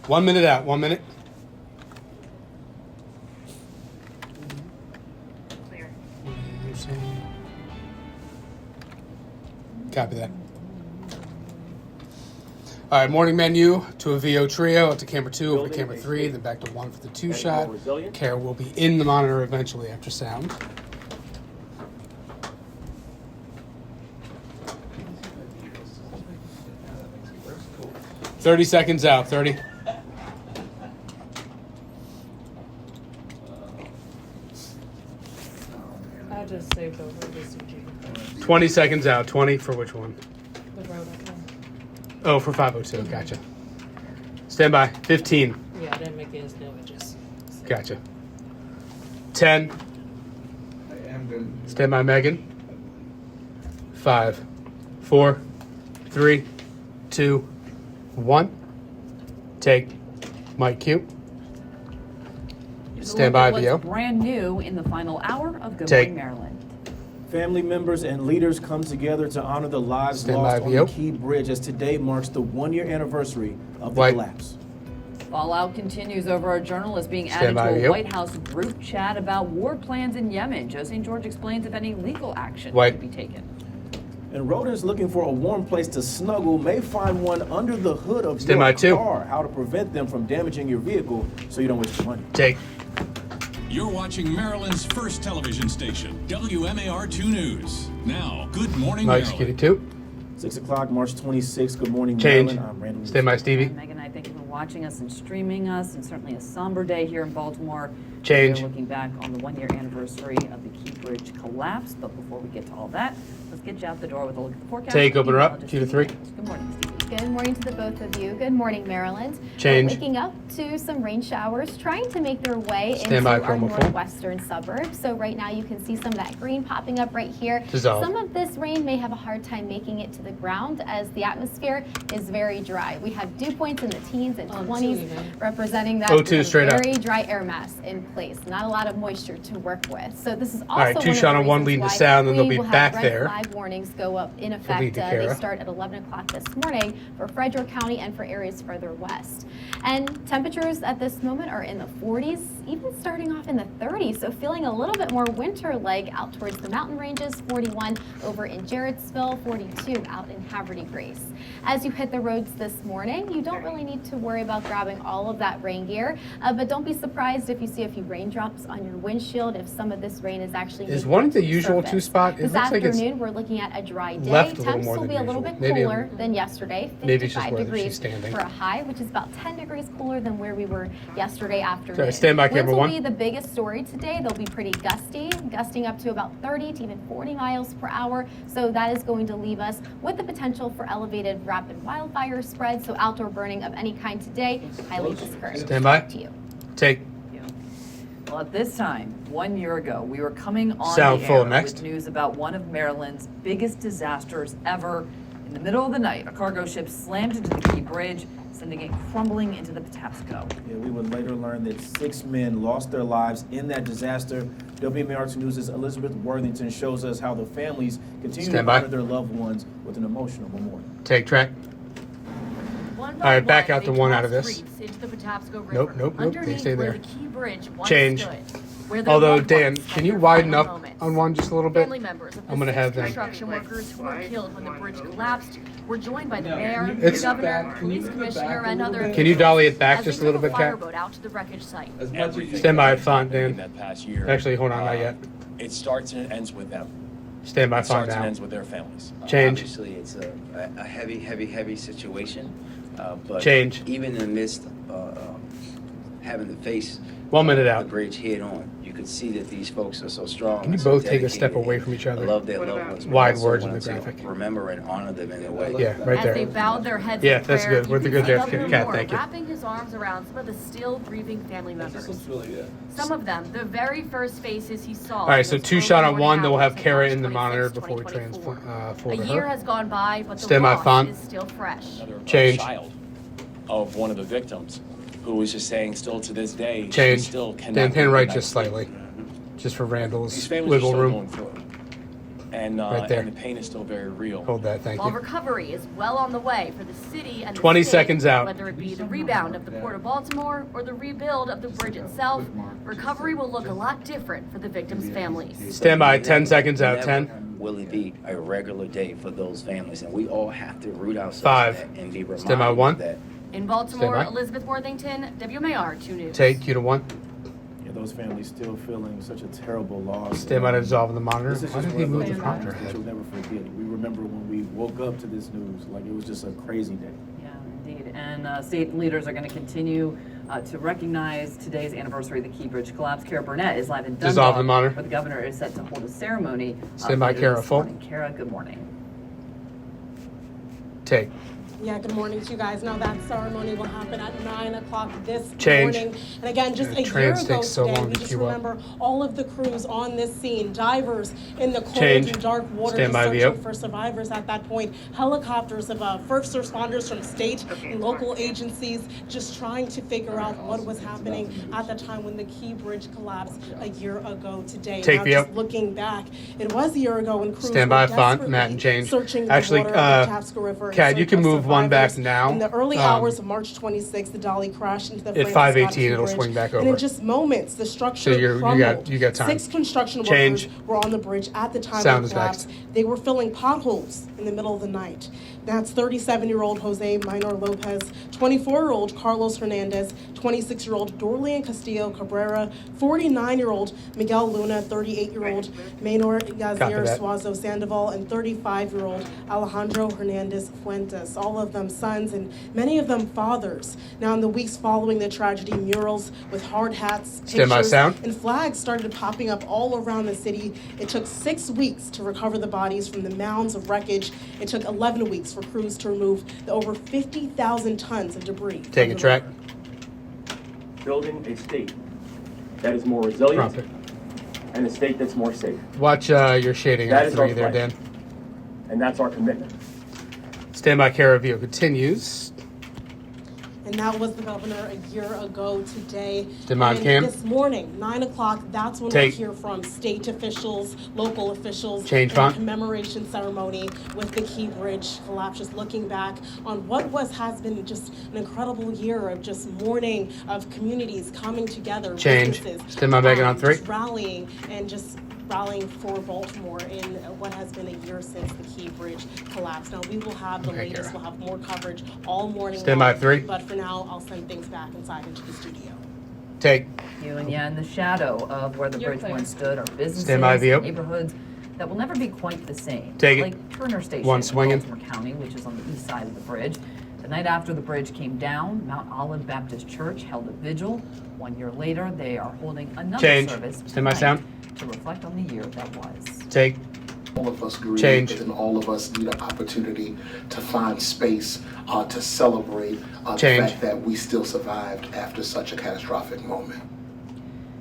1 minute out. 1 minute. Clear. Copy that. All right, morning menu to a VO trio, up to camera 2, over to camera 3, then back to 1 for the 2 shot. Kara will be in the monitor eventually after sound. "30 seconds out. 30. I just saved over the CG. 20 seconds out. 20 for which one? The road up there. Oh, for 502. Gotcha. Stand by. 15. Yeah, I didn't make it as new. It just. Gotcha. 10. Stand by, Megan. 5, 4, 3, 2, 1. Take. Mike Q. Stand by, VO. Brand new in the final hour of Good Take. Morning Maryland. Family members and leaders come together to honor the lives Stand lost by, on VO. the Key Bridge as today marks the 1-year anniversary of the White. collapse. Fallout continues over our journalists being Stand added by, to a VO. White House group chat about war plans in Yemen. Joe St. George explains if any legal action White. could be taken. And rodents looking for a warm place to snuggle may find one under the hood of Stand by, your 2. car. How to prevent them from damaging your vehicle so you don't waste your money. Take. You're watching Maryland's first television station, WMAR 2 News. Now, Good Morning Mike's Maryland. Kitty 2. 6 o'clock, March 26th. Good morning, Change. Maryland. I'm Randall. Stand by, Stevie. And Megan, I thank you for watching us and streaming us, and certainly a somber day here in Baltimore. Change. We're looking back on the 1-year anniversary of the Key Bridge collapse. But before we get to all that, let's get you out the door with a look at the forecast. Take, open her up. Meteorologist 2 to Stevie 3. Nichols. Good morning, Stevie. Good morning to the both of you. Good morning, Maryland. Change. We're waking up to some rain showers trying to make their way Stand into by, our promo full. northwestern suburbs. So right now you can see some of that green popping up right here. Dissolve. Some of this rain may have a hard time making it to the ground as the atmosphere is very dry. We have dew points in the teens and 20s even. representing that 02 straight up. very dry air mass in place. Not a lot of moisture to work with. So this is also right, 2 one of shot the on 1 reasons leading to why sound, and they'll we be will have back red there. flag warnings go up in lead effect. to They Kara. start at 11 o'clock this morning for Frederick County and for areas further west. And temperatures at this moment are in the 40s, even starting off in the 30s. So feeling a little bit more winter-like out towards the mountain ranges, 41 over in Jarrettsville, 42 out in Haverty Grace. As you hit the roads this morning, you don't really need to worry about grabbing all of that rain gear, but don't be surprised if you see a few raindrops on your windshield if some of this rain is actually Is making one it to the usual surface. 2-spot? It This looks like it's afternoon, we're looking at a dry day. left a little Temps more will than be a little usual. bit Maybe I'm- cooler than yesterday, Maybe it's just 55 where she's degrees standing. for a high, which is about 10 degrees cooler than where we were yesterday afternoon. Sorry, stand by, Winds camera will 1. be the biggest story today. They'll be pretty gusty, gusting up to about 30 to even 40 miles per hour. So that is going to leave us with the potential for elevated rapid wildfire spread. So outdoor burning of any kind today, highly discouraged. Stand by. To you. Take. Well, at this time, 1 year ago, we were coming on Sound the full air next. with news about one of Maryland's biggest disasters ever. In the middle of the night, a cargo ship slammed into the Key Bridge, sending it crumbling into the Patapsco. Yeah, we would later learn that 6 men lost their lives in that disaster. WMAR2 News' Elizabeth Worthington shows us how the families continue Stand to by. honor their loved ones with an emotional memorial. Take track. All right, back out to 1 out of this. Into the Patapsco River, Nope, nope, nope, they underneath stay where there. the Key Bridge once Change. stood, where their Although, loved Dan, ones can spent you their widen final up moments. on 1 just a little bit? Family members of the I'm gonna 6 have them. construction workers who were killed when the bridge collapsed were joined by the mayor, It's- the governor, police commissioner, and other. Can you dolly it back as just they a little took bit, Kat? fireboat out to the wreckage site. Stand by, font, in Dan. that past year. Actually, hold on, not yet. It starts and it ends with them. Stand by, It font starts and now. ends with their families. Change. Obviously, it's a heavy situation. But Change. even in the midst of having to face 1 minute the out. bridge head on, you could see that these folks are so strong. Can you and so both take a step dedicated. away from each other? I love their loved ones. but Wide also words in want the to graphic. Remember and honor them in their way. Yeah, right As there. they bowed their heads Yeah, in that's prayer, good. We're you good can there, see Governor Kat, Moore thank you. wrapping his arms around some of the still grieving family members. Some of them, the very first faces he saw. All right, in so those 2 early shot on morning 1. Then we'll have hours of Kara March in the 26, monitor before we 2024. transfer A to year her. has gone by, but the Stand by, loss font. is still fresh. Another Change. child of one of the victims who was just saying still to this day, Change. she still cannot Dan, be pan right united. just slightly. Just for These Randall's families wiggle are still room. going through it. and Right there. and the pain is still very real. Hold that, thank While you. recovery is well on the way for the city and the 20 state, seconds out. whether it be the rebound of the Port of Baltimore or the rebuild of the bridge itself, recovery will look a lot different for the victims' families. Stand by, 10 seconds out, Never 10. Will it be a regular day for those families? And we all have to root ourselves 5. in that and be reminded Stand by, 1. that In Baltimore, Stand by. Elizabeth Worthington, WMAR 2 News. Take, Q to 1. Yeah, those families still feeling such a terrible loss. Stand by to dissolve the monitor. This is Why just did he one move of the those prompter moments that ahead? you'll never forget. We remember when we woke up to this news, like it was just a crazy day. Yeah, indeed. And state leaders are going to continue to recognize today's anniversary of the Key Bridge collapse. Kara Burnett is live in Dundalk, Dissolve the monitor. where the governor is set to hold a ceremony. Stand by, later Kara, this full. morning. Kara, good morning. Take. Yeah, good morning to you guys. Now that ceremony will happen at 9 o'clock this Change. morning. And again, just The a year trans ago takes so today, long we to just queue up. remember all of the crews on this scene, divers in the cold Change. and dark water Stand by, just VO. searching for survivors at that point. Helicopters of first responders from state and local agencies just trying to figure out what was happening at the time when the Key Bridge collapsed a year ago today. Take now, VO. just looking back, it was a year ago when crews Stand were by, font, desperately Matt, and change. searching Actually, the water of the Tapsco River. in Kat, search you can of move one back survivors. now. In the early hours of March 26th, the Dolly crashed into the At Francis 5:18, Scott Key it'll Bridge. swing back And over. in just moments, the structure So you crumbled. got time. 6 construction Change. workers were on the bridge at the time Sound of is the collapse. next. They were filling potholes in the middle of the night. That's 37-year-old Jose Minor Lopez, 24-year-old Carlos Hernandez, 26-year-old Dorlian Castillo Cabrera, 49-year-old Miguel Luna, 38-year-old Maynor Copy Gazier that. Suazo Sandoval, and 35-year-old Alejandro Hernandez Fuentes. All of them sons and many of them fathers. Now, in the weeks following the tragedy, murals with hard hats, Stand by, pictures, sound. and flags started popping up all around the city. It took 6 weeks to recover the bodies from the mounds of wreckage. It took 11 weeks for crews to remove the over 50,000 tons of debris. from Take a the track. river. Building a state that is more resilient Prompter. and a state that's more safe. Watch your shading That on is our 3 there, pledge. Dan. And that's our commitment. Stand by, Kara, VO continues. And that was the governor a year ago today. Stand by, And Cam. this morning, 9 o'clock, that's when Take. we hear from state officials, local officials. Change in font. a commemoration ceremony with the Key Bridge collapse, just looking back on what has been just an incredible year of just mourning, of communities coming together. Change. businesses, Stand by, Megan, on 3. just rallying and just rallying for Baltimore in what has been a year since the Key Bridge collapse. Now, we will have the Okay, latest, Kara. we'll have more coverage all morning Stand long, by, 3. But for now, I'll send things back inside into the studio. Take. You and yeah, in the shadow of where the You're bridge clear. once stood are businesses, Stand by, VO. neighborhoods that will never be quite the same. Take it. Like Turner Station One in swinging. Baltimore County, which is on the east side of the bridge. The night after the bridge came down, Mount Olive Baptist Church held a vigil. 1 year later, they are holding another Change. service Stand by, tonight sound. to reflect on the year that was. Take. All of us grieve, Change. and all of us need an opportunity to find space to celebrate the Change. fact that we still survived after such a catastrophic moment.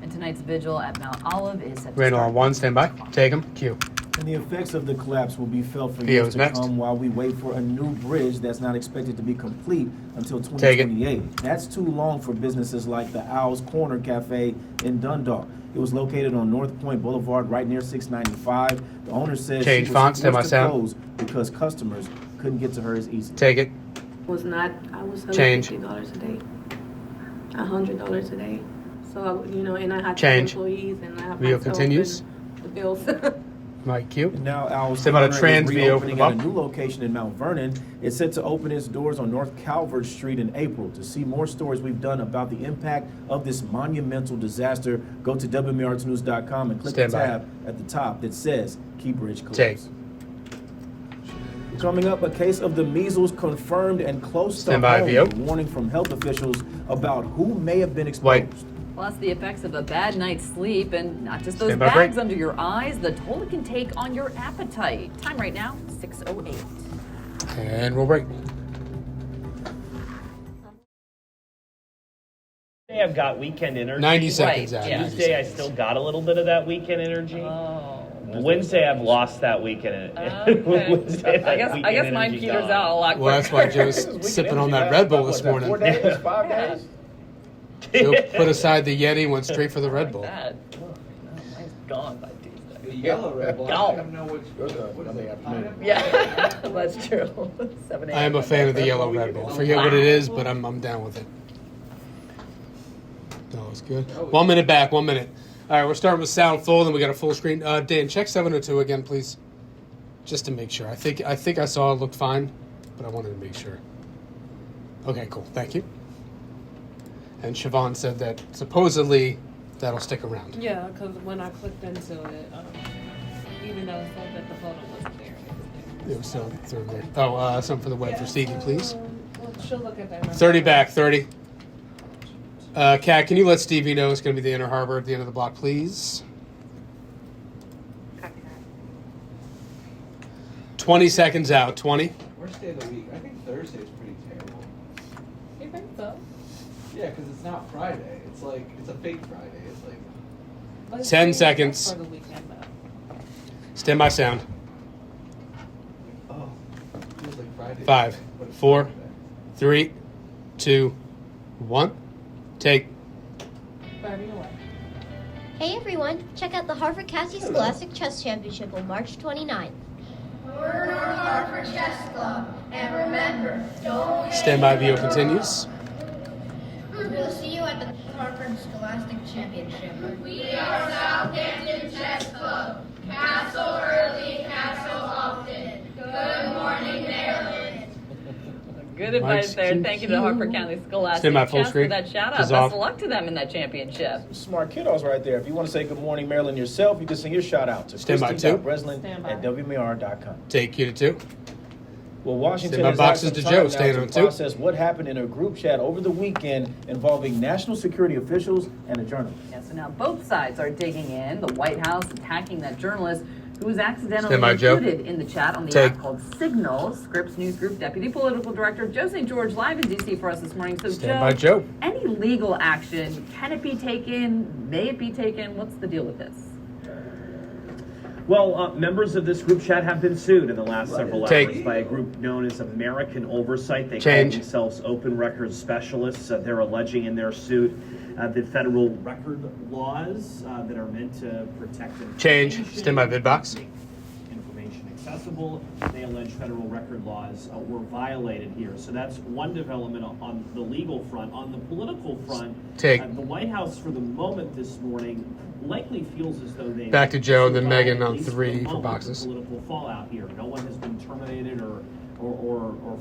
And tonight's vigil at Mount Olive is set to Randall start on 1. at Stand by. 6 o'clock. Take him. Q. And the effects of the collapse will be felt for Theo's years to next. come while we wait for a new bridge that's not expected to be complete until Take it. 2028. That's too long for businesses like the Owl's Corner Cafe in Dundalk. It was located on North Point Boulevard right near 695. The owner says Change she font, was stand by forced to sound. close because customers couldn't get to her as easy. Take it. I was selling Change. $50 a day, $100 a day. So, and I had Change. employees and I have Video myself continues. and the bills. Mike Q. And now Owl's Stand by to Corner trans is video reopening from at a up. new location in Mount Vernon. It's set to open its doors on North Calvert Street in April. To see more stories we've done about the impact of this monumental disaster, go to WMAR2news.com and click Stand the by. tab at the top that says Key Bridge Take. Collapse. Coming up, a case of the measles confirmed and close to Stand by, home. VO. A warning from health officials about who may have been exposed. White. Plus the effects of a bad night's sleep and not just those Stand by, bags break. under your eyes, the toll it can take on your appetite. Time right now, 6:08. And we'll break. Tuesday I've got weekend energy. 90 seconds Right, out. yeah. 90 Tuesday I seconds. still got a little bit of that weekend energy. Oh. Wednesday I've lost that weekend. Okay. Wednesday, I guess weekend mine energy peters gone. out a lot quicker. Well, that's why Joe's sipping on that Red Bull this morning. 4 days, 5 days? Joe put aside the Yeti and went straight for the Red Bull. Bad. Oh, no, mine's gone by Tuesday. The yellow Red Bull. I don't know which. Yeah, that's true. 7 I am a fan of the yellow Red Bull. I forget what it is, but I'm down with it. That was good. 1 minute back, 1 minute. All right, we're starting with sound full, then we got a full screen. Dan, check 702 again, please, just to make sure. I think I saw it looked fine, but I wanted to make sure. Okay, cool. Thank you. And Siobhan said that supposedly that'll stick around. Yeah, because when I clicked into it, even though it said that the photo wasn't there, It was still third there. Oh, something for the web for Stevie, please. well, she'll look at that. 30 back, 30. Kat, can you let Stevie know it's going to be the Inner Harbor at the end of the block, please? 20 seconds out. 20. Worst day of the week. I think Thursday's pretty terrible. You think so? Yeah, because it's not Friday. It's like, it's a fake Friday. It's like. But it's 10 pretty seconds. for the weekend, though. Stand by sound. Oh, feels like Friday. 5, But it's 4, Saturday. 3, 2, 1. Take. Burning away. Hey everyone, check out the Harvard Cassie Scholastic Chess Championship on March 29th. We're North Hartford Chess Club, and remember, don't Stand by VO continues. We'll see you at the Hartford Scholastic Championship. We are Southampton Chess Club. Castle early, castle often. Good morning, Maryland. Good advice there. Thank you to the Hartford County Scholastic Stand by full Chess for screen. that shout out. Just Best off. of luck to them in that championship. Smart kiddos right there. If you want to say good morning, Maryland, yourself, you can send your shout out to Stand by two. Breslin at WMAR.com. Take you to 2. Well, Washington Stand by has boxes had to some Joe. time Stand now on to 2. process what happened in a group chat over the weekend involving national security officials and a journalist. Yeah, so now both sides are digging in. The White House attacking that journalist who was accidentally Stand by, Joe. included in the chat on the Take. app called Signal. Scripps News Group Deputy Political Director Joe St. George live in D.C. for us this morning. So, Stand by, Joe. Any legal action, can it be taken? May it be taken? What's the deal with this? Well, members of this group chat have been sued in the last several Take. hours by a group known as American Oversight. They Change. call themselves open records specialists. They're alleging in their suit that federal record laws that are meant to protect Change. information, Stand by VidBox. make information accessible. They allege federal record laws were violated here. So that's one development on the legal front. On the political front, Take. the White House for the moment this morning likely feels as though they Back to Joe, then survived, Megan at on least 3 the for moment, boxes. the political fallout here. No one has been terminated or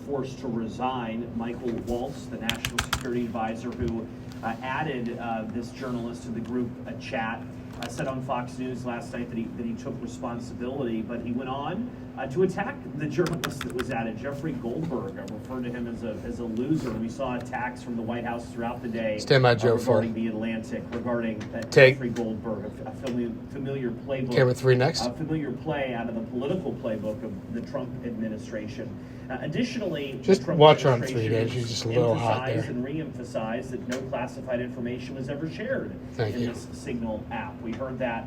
forced to resign. Michael Waltz, the national security advisor who added this journalist to the group chat, said on Fox News last night that he took responsibility, but he went on to attack the journalist that was added, Jeffrey Goldberg. I referred to him as a loser. We saw attacks from the White House throughout the day. Stand by, Joe, regarding full. the Atlantic, regarding Take. Jeffrey Goldberg, a familiar playbook. Camera 3 next. A familiar play out of the political playbook of the Trump administration. Additionally, Just the Trump watch her on 3, administration Dave. She's just a little hot emphasized there. and re-emphasized that no classified information was ever shared Thank in you. this Signal app. We heard that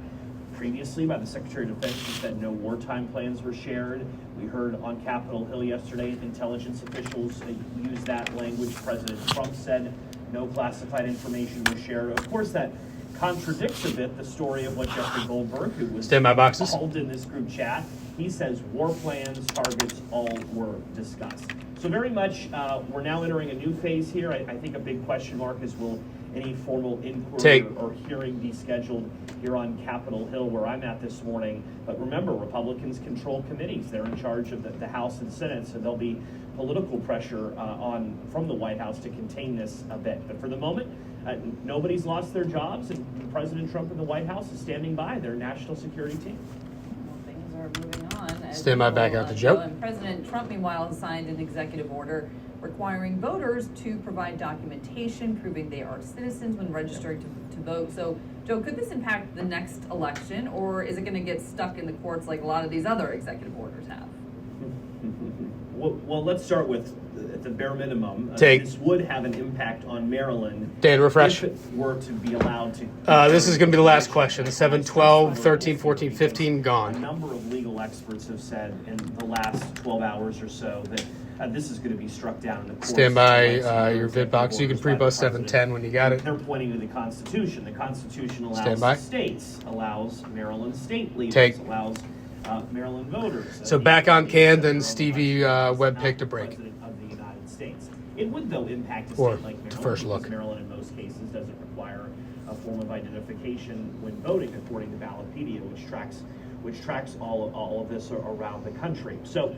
previously by the Secretary of Defense, who said no wartime plans were shared. We heard on Capitol Hill yesterday, intelligence officials use that language. President Trump said no classified information was shared. Of course, that contradicts a bit the story of what Jeffrey Goldberg, who was Stand by boxes. involved in this group chat, he says war plans, targets, all were discussed. So very much, we're now entering a new phase here. I think a big question mark is, will any formal inquiry Take. or hearing be scheduled here on Capitol Hill, where I'm at this morning? But remember, Republicans control committees. They're in charge of the House and Senate, so there'll be political pressure from the White House to contain this a bit. But for the moment, nobody's lost their jobs, and President Trump and the White House is standing by their national security team. Things are moving on. as Stand by you back know, out to Joe. And President Trump, meanwhile, has signed an executive order requiring voters to provide documentation proving they are citizens when registering to vote. So, Joe, could this impact the next election, or is it going to get stuck in the courts like a lot of these other executive orders have? Well, let's start with, at the bare minimum, Take. this would have an impact on Maryland. Dan, refresh. If it were to be allowed to. This is going to be the last question. 7, 12, 13, 14, 15, A gone. number of legal experts have said in the last 12 hours or so that This is going to be struck down in the courts. Stand by Like your vid box. You can orders by the pre-bus president. 710 when you got it. They're pointing to the Constitution. The Constitution Stand by. allows states, allows Maryland state leaders, Take. allows Maryland voters. So back on can, then Stevie Webb picked a break. President of the United States. It would, though, impact a Or state like Maryland. first because look. Maryland, in most cases, doesn't require a form of identification when voting, according to Ballotpedia, which tracks all of this around the country. So.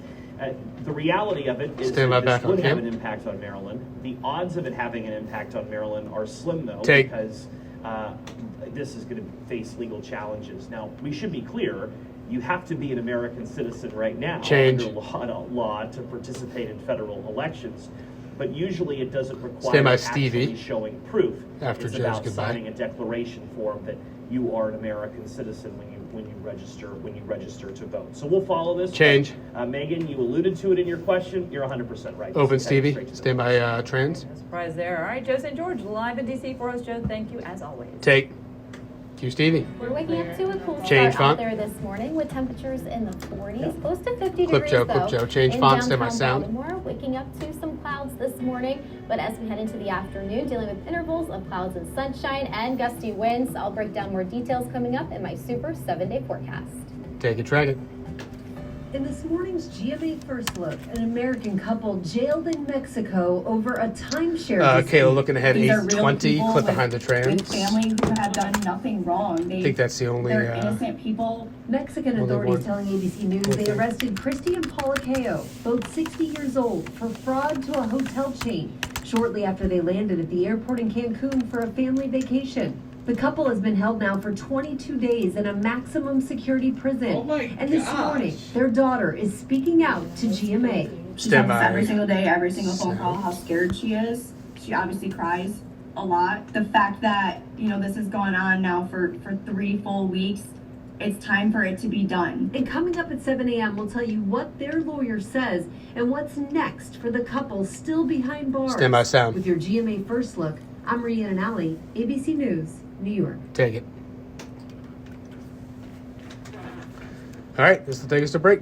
The reality of it is Stand by that back this on would have cam. an impact on Maryland. The odds of it having an impact on Maryland are slim, though, Take. because this is going to face legal challenges. Now, we should be clear, you have to be an American citizen right now Change. under law to participate in federal elections. But usually it doesn't require Stand by, actually Stevie. showing proof. After it's Joe's about goodbye. signing a declaration form that you are an American citizen when you register to vote. So we'll follow this. Change. Megan, you alluded to it in your question. You're 100% right. Open, This is headed Stevie. straight to the Stand by trans. No surprise there. All right, Joe St. George, live in DC for us, Joe. Thank you, as always. Take. Cue Stevie. We're waking up to a cool Change start font. out there this morning with temperatures in the 40s, close to 50 Clip degrees Joe, though. clip Joe. Change in font, stand by downtown sound. Baltimore, waking up to some clouds this morning, but as we head into the afternoon, dealing with intervals of clouds and sunshine and gusty winds. I'll break down more details coming up in my Super 7-day forecast. Take it, track it. In this morning's GMA First Look, an American couple jailed in Mexico over a timeshare dispute. Kayla looking ahead, These are real 820, people clip with- behind the trans. with family who have done nothing wrong. I think that's the only. They're innocent people. Mexican only authorities one. telling ABC News they Okay. arrested Christy and Paula Cayo, both 60 years old, for fraud to a hotel chain shortly after they landed at the airport in Cancun for a family vacation. The couple has been held now for 22 days in a maximum security prison. Oh my and this gosh. morning, their daughter is speaking out to GMA. She Stand tells us by. every single day, every single phone call, how scared she is. She obviously cries a lot. The fact that, this has gone on now for 3 full weeks, it's time for it to be done. And coming up at 7 a.m., we'll tell you what their lawyer says and what's next for the couple still behind bars. Stand by sound. With your GMA First Look, I'm Rhiannon Alley, ABC News, New York. Take it. All right, this will take us to break.